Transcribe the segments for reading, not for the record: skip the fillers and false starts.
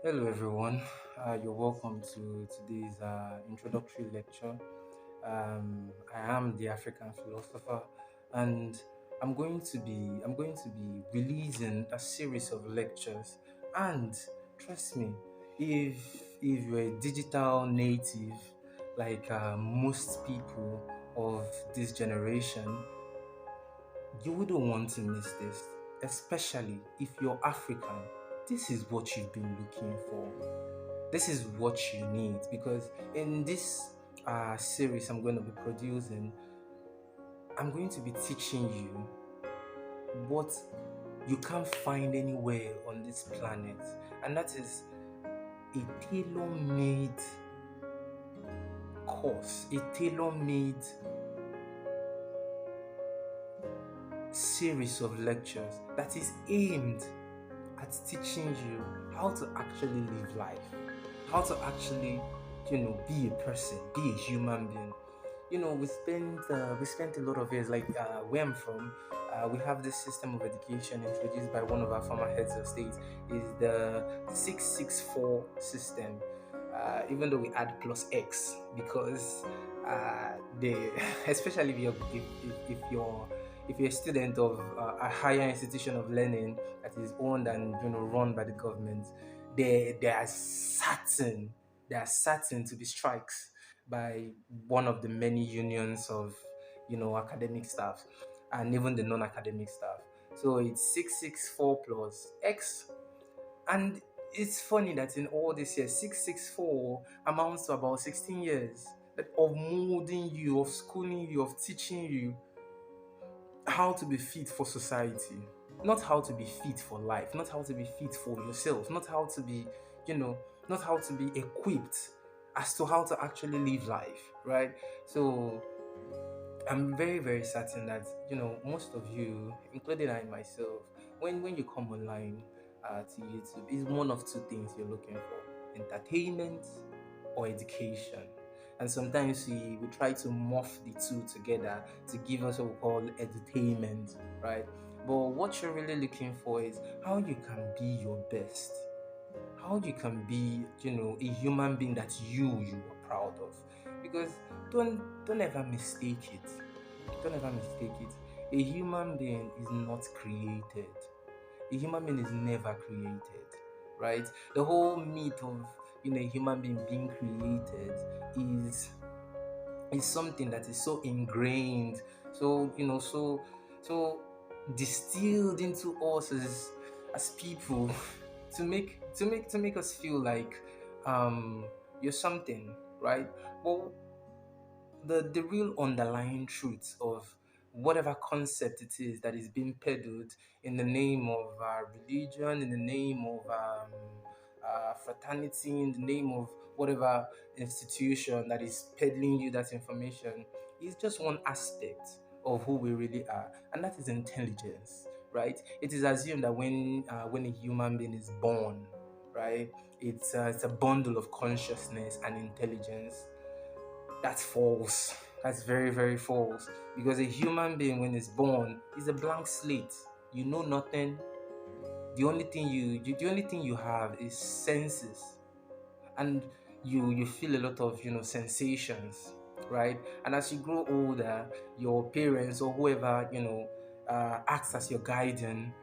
Hello, everyone. You're welcome to today's introductory lecture. I am the African philosopher, and I'm going to be releasing a series of lectures. And trust me, if you're a digital native, like most people of this generation, you wouldn't want to miss this, especially if you're African. This is what you've been looking for. This is what you need because in this series I'm going to be producing, I'm going to be teaching you what you can't find anywhere on this planet, and that is a tailor made course, a tailor made series of lectures that is aimed at teaching you how to actually live life, how to actually, be a person, be a human being. We spent a lot of years, like where I'm from. We have this system of education introduced by one of our former heads of state, is the 664 system. Even though we add plus X because they, especially if you're a student of a higher institution of learning that is owned and run by the government, there are certain to be strikes by one of the many unions of academic staff and even the non-academic staff. So it's 664 plus X, and it's funny that in all this years, 664 amounts to about 16 years of molding you, of schooling you, of teaching you how to be fit for society, not how to be fit for life, not how to be fit for yourself, not how to be, you know, not how to be equipped as to how to actually live life, right? So I'm very, very certain that most of you, including I myself, when you come online to YouTube, is one of two things you're looking for: entertainment or education. And sometimes we try to morph the two together to give us what we call edutainment, right? But what you're really looking for is how you can be your best, how you can be, a human being that you are proud of. Because don't ever mistake it. Don't ever mistake it. A human being is not created. A human being is never created, right? The whole myth of a human being created is something that is so ingrained, so distilled into us as people to make us feel like you're something, right? Well, the real underlying truth of whatever concept it is that is being peddled in the name of religion, in the name of fraternity, in the name of whatever institution that is peddling you that information, is just one aspect of who we really are, and that is intelligence, right? It is assumed that when a human being is born, right, it's a bundle of consciousness and intelligence. That's false. That's very, very false. Because a human being, when it's born, is a blank slate. You know nothing. The only thing you have is senses, and you feel a lot of sensations, right? And as you grow older, your parents or whoever acts as your guardian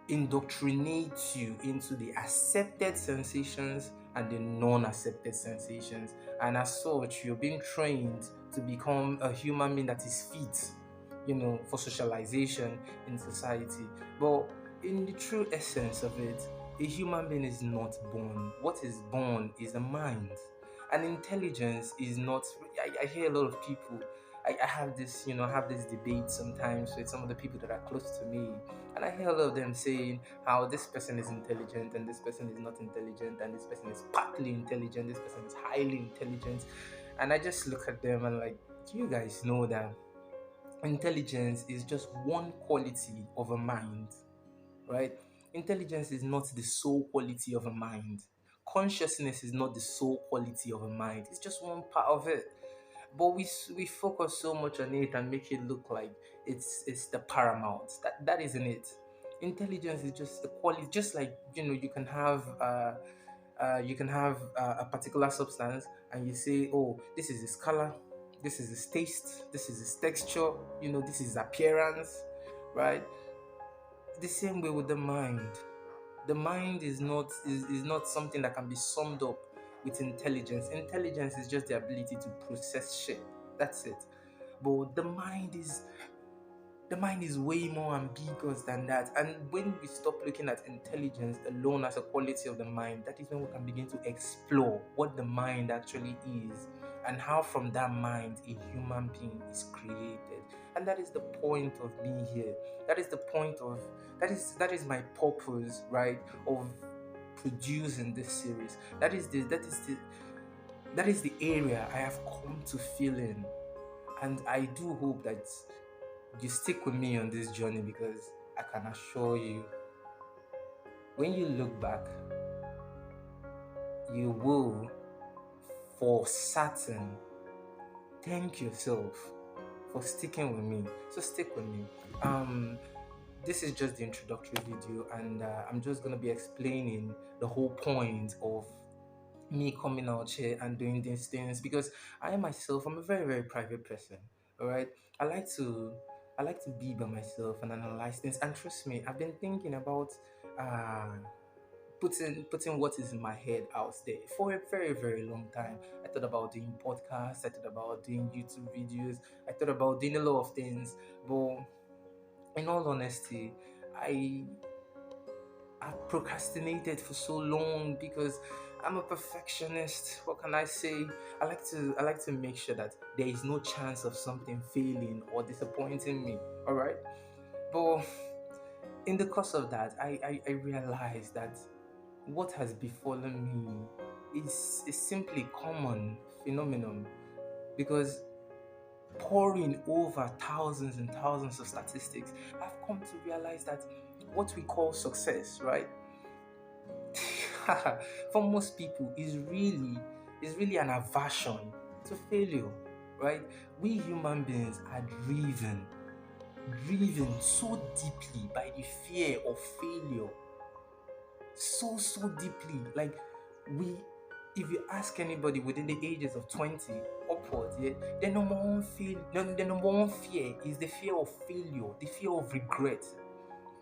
indoctrinates you into the accepted sensations and the non-accepted sensations, and as such you're being trained to become a human being that is fit for socialization in society. But in the true essence of it, a human being is not born. What is born is a mind, and intelligence is not. I hear a lot of people. I have this debate sometimes with some of the people that are close to me, and I hear a lot of them saying how this person is intelligent and this person is not intelligent, and this person is partly intelligent, this person is highly intelligent. And I just look at them and like, do you guys know that intelligence is just one quality of a mind, right? Intelligence is not the sole quality of a mind. Consciousness is not the sole quality of a mind. It's just one part of it. But we focus so much on it and make it look like it's the paramount. That isn't it. Intelligence is just a quality, just like you can have a particular substance, and you say, oh, this is its color, this is its taste, this is its texture, this is appearance, right? The same way with the mind. The mind is not something that can be summed up with intelligence. Intelligence is just the ability to process shit. That's it. But the mind is way more ambiguous than that. And when we stop looking at intelligence alone as a quality of the mind, that is when we can begin to explore what the mind actually is, and how from that mind a human being is created. And that is the point of me here. That is the point of that is my purpose, right, of producing this series. That is the area I have come to fill in. And I do hope that you stick with me on this journey, because I can assure you, when you look back, you will, for certain, thank yourself for sticking with me. So stick with me. This is just the introductory video, and I'm just gonna be explaining the whole point of me coming out here and doing these things, because I'm a very, very private person. All right, I like to I like to be by myself and analyze things. And trust me, I've been thinking about uh putting what is in my head out there for a very, very long time. I thought about doing podcasts, I thought about doing YouTube videos, I thought about doing a lot of things. But in all honesty, I I've procrastinated for so long because I'm a perfectionist. What can I say? I like to make sure that there is no chance of something failing or disappointing me. All right, but in the course of that, I realized that what has befallen me is simply common phenomenon, because pouring over thousands and thousands of statistics, I've come to realize that what we call success, right? For most people is really an aversion to failure, right? We human beings are driven so deeply by the fear of failure, so deeply. Like, we if you ask anybody within the ages of 20 upwards, yeah, the number one fear is the fear of failure, the fear of regret,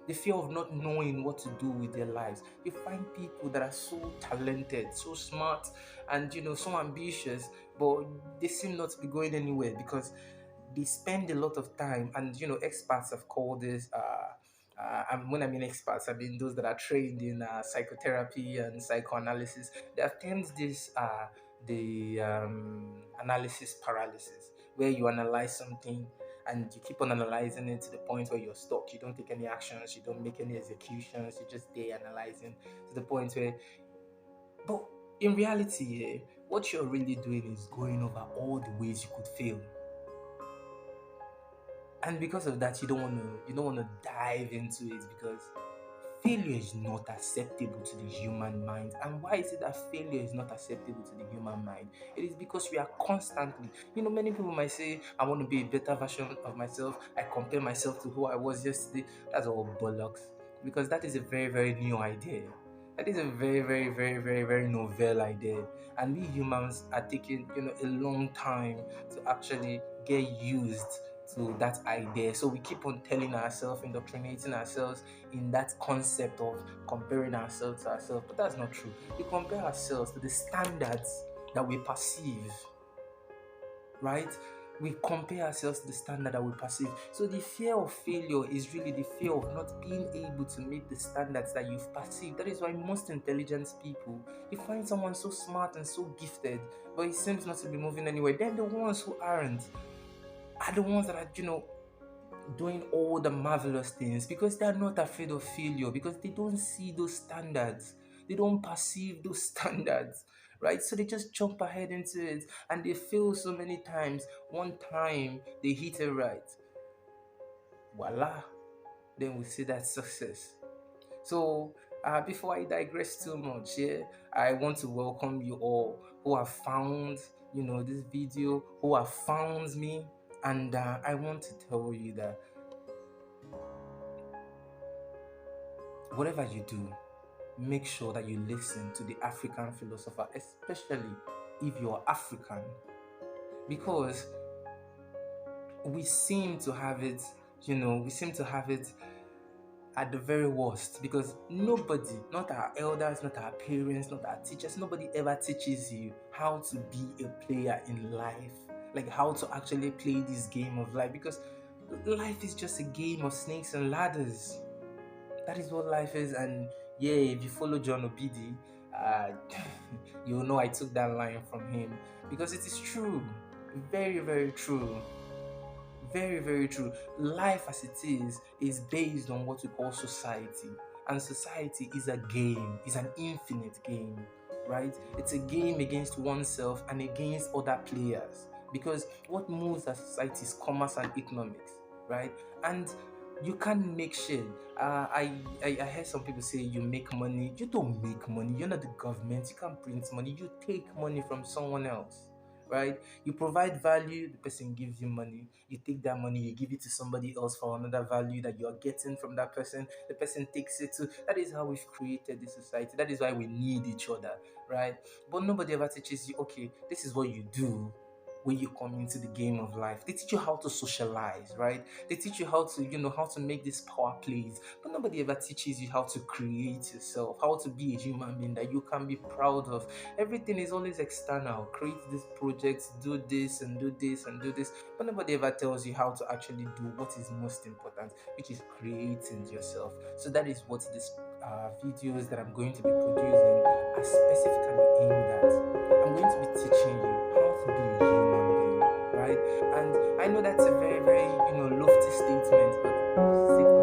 the fear of not knowing what to do with their lives. You find people that are so talented, so smart, and so ambitious, but they seem not to be going anywhere because they spend a lot of time. And experts have called this. And when I mean experts, I mean those that are trained in psychotherapy and psychoanalysis. They have termed this the analysis paralysis, where you analyze something and you keep on analyzing it to the point where you're stuck. You don't take any actions, you don't make any executions, you're just there analyzing to the point where. But in reality, what you're really doing is going over all the ways you could fail. And because of that, you don't want to dive into it, because failure is not acceptable to the human mind. And why is it that failure is not acceptable to the human mind? It is because we are constantly, many people might say, I want to be a better version of myself, I compare myself to who I was yesterday. That's all bollocks, because that is a very, very new idea. That is a very, very, very, very, very novel idea. And we humans are taking a long time to actually get used to that idea. So we keep on telling ourselves, indoctrinating ourselves in that concept of comparing ourselves to ourselves. But that's not true. We compare ourselves to the standards that we perceive, right? We compare ourselves to the standard that we perceive. So the fear of failure is really the fear of not being able to meet the standards that you've perceived. That is why most intelligent people, you find someone so smart and so gifted, but he seems not to be moving anywhere. Then the ones who aren't are the ones that are, doing all the marvelous things, because they are not afraid of failure, because they don't see those standards, they don't perceive those standards, right? So they just jump ahead into it, and they fail so many times. One time they hit it right, voila, then we see that success. So before I digress too much, I want to welcome you all who have found this video, who have found me. And I want to tell you that whatever you do, make sure that you listen to the African philosopher, especially if you're African, because we seem to have it, we seem to have it at the very worst, because nobody, not our elders, not our parents, not our teachers, nobody ever teaches you how to be a player in life, like how to actually play this game of life, because life is just a game of snakes and ladders. That is what life is. And yeah, if you follow John Obidi, uh, you'll know I took that line from him, because it is true, very, very true. Very, very true. Life as it is based on what we call society. And society is a game, is an infinite game, right? It's a game against oneself and against other players. Because what moves a society is commerce and economics, right? And you can't make shit. I heard some people say you make money. You don't make money. You're not the government. You can't print money. You take money from someone else, right? You provide value, the person gives you money. You take that money, you give it to somebody else for another value that you're getting from that person. The person takes it too. That is how we've created this society. That is why we need each other, right? But nobody ever teaches you, okay, this is what you do when you come into the game of life. They teach you how to socialize, right? They teach you how to, how to make these power plays. But nobody ever teaches you how to create yourself, how to be a human being that you can be proud of. Everything is always external. Create this project, do this and do this and do this. But nobody ever tells you how to actually do what is most important, which is creating yourself. So that is what this videos that I'm going to be producing are specifically aimed at. I'm going to be teaching you how to be a human being, right? And I know that's a very, very, lofty statement, but